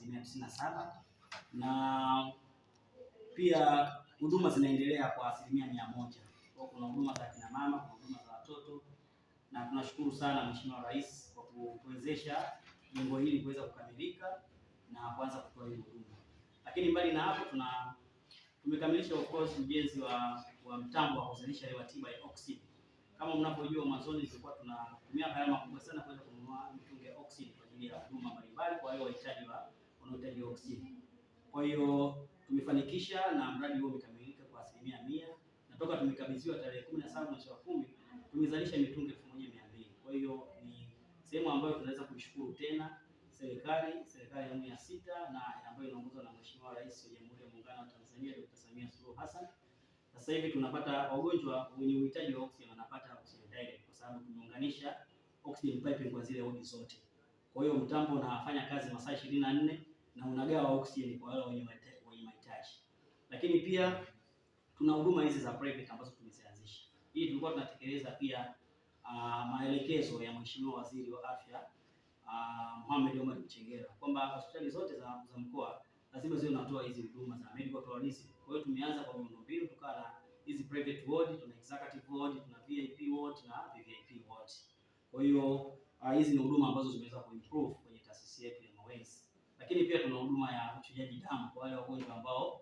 97%, na pia huduma zinaendelea kwa 100%. Kwa kuna huduma za kina mama, kuna huduma za watoto, na tunashukuru sana Mheshimiwa Rais kwa kuwezesha jengo hili kuweza kukamilika na kuanza kutoa hii huduma. Lakini mbali na hapo tumekamilisha of course ujenzi wa mtambo wa kuzalisha hewa tiba ya oxygen. Kama mnapojua mwanzoni tulikuwa tunatumia gharama kubwa sana kwenda kununua mitungi ya oxygen kwa ajili ya huduma mbalimbali kwa wale wanaohitaji oxygen. Kwa hiyo tumefanikisha na mradi huo umekamilika kwa 100%, na toka tumekabidhiwa tarehe 17 mwezi wa 10 tumezalisha mitungi 1200. Kwa hiyo ni sehemu ambayo tunaweza kuishukuru tena serikali ya awamu ya 6 na ambayo inaongozwa na Mheshimiwa Rais wa Jamhuri ya Muungano wa Tanzania Dr. Samia Suluhu Hassan. Sasa hivi tunapata wagonjwa wenye uhitaji wa oxygen wanapata oxygen direct kwa sababu tumeunganisha oxygen pipe kwa zile wodi zote. Kwa hiyo mtambo unafanya kazi masaa 24 na unagawa oxygen kwa wale wenye mahitaji. Lakini pia tuna huduma hizi za private ambazo tumezianzisha. Hii tulikuwa tunatekeleza pia maelekezo ya Mheshimiwa Waziri wa Afya Mohamed Omar Mchengerwa kwamba hospitali zote za mkoa lazima ziwe zinatoa hizi huduma za medical tourism. Kwa hiyo tumeanza kwa miundombinu, tukawa na hizi private ward, tuna executive ward, tuna VIP ward na VVIP ward. Kwa hiyo hizi ni huduma ambazo zimeweza kuimprove kwenye taasisi yetu ya Mawenzi. Lakini pia tuna huduma ya uchujaji damu kwa wale wagonjwa ambao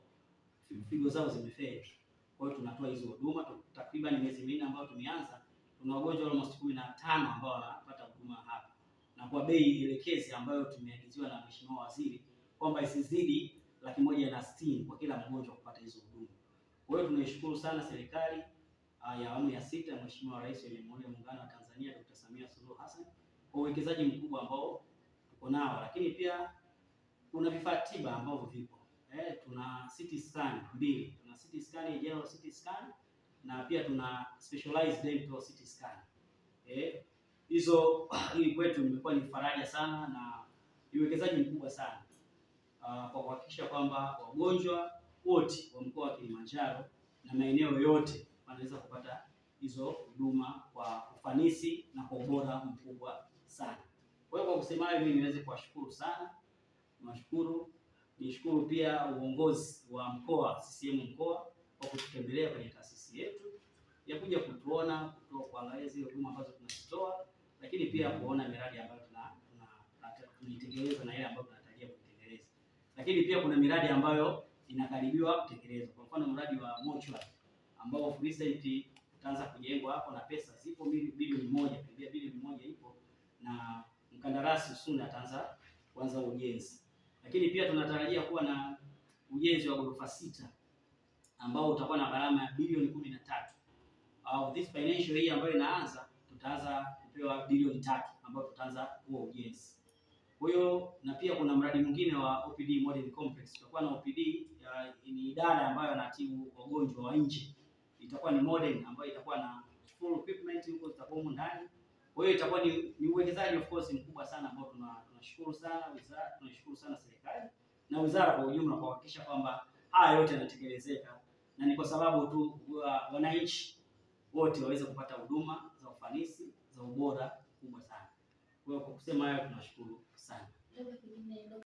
figo zao zimefeli. Kwa hiyo tunatoa hizo huduma takriban miezi minne ambayo tumeanza, tuna wagonjwa almost 15 ambao wanapata huduma hapa. Na kwa bei elekezi ambayo tumeagiziwa na Mheshimiwa Waziri kwamba isizidi 160 kwa kila mgonjwa kupata hizo huduma. Kwa hiyo tunaishukuru sana serikali ya awamu ya 6 Mheshimiwa Rais wa Jamhuri ya Muungano wa Tanzania Dr. Samia Suluhu Hassan kwa uwekezaji mkubwa ambao tuko nao. Lakini pia kuna vifaa tiba ambavyo vipo. Tuna CT scan 2. Tuna CT scan ya general CT scan na pia tuna specialized dental CT scan. Hizo hili kwetu imekuwa ni faraja sana na uwekezaji mkubwa sana kwa kuhakikisha kwamba wagonjwa wote wa mkoa wa Kilimanjaro na maeneo yote wanaweza kupata hizo huduma kwa ufanisi na kwa ubora mkubwa sana. Kwa hiyo kwa kusema hivi niweze kuwashukuru sana. Nishukuru pia uongozi wa mkoa, CCM mkoa, kwa kututembelea kwenye taasisi yetu ya kuja kutuona, kuangalia zile huduma ambazo tunazitoa, lakini pia kuona miradi ambayo tunaitekeleza na ile ambayo tunatarajia kuitekeleza. Lakini pia kuna miradi ambayo inakaribiwa kutekelezwa. Kwa mfano mradi wa mortuary ambao recently utaanza kujengwa hapo na pesa zipo bilioni 1, karibia bilioni 1 ipo, na mkandarasi Sunda ataanza kuanza ujenzi. Lakini pia tunatarajia kuwa na ujenzi wa ghorofa 6 ambao utakuwa na gharama ya bilioni 13. This financial year ambayo inaanza tutaanza kupewa bilioni 3 ambayo tutaanza huo ujenzi. Kwa hiyo na pia kuna mradi mwingine wa OPD Modern Complex. Tutakuwa na OPD ni idara ambayo inatibu wagonjwa wa nje. Itakuwa ni modern ambayo itakuwa na full equipment huko zitakuwa huko ndani. Kwa hiyo itakuwa ni uwekezaji of course mkubwa sana ambao tunashukuru sana wizara, tunashukuru sana serikali na wizara kwa ujumla kwa kuhakikisha kwamba haya yote yanatekelezeka, na ni kwa sababu tu wananchi wote waweze kupata huduma za ufanisi za ubora kubwa sana. Kwa hiyo kwa kusema hayo tunashukuru sana.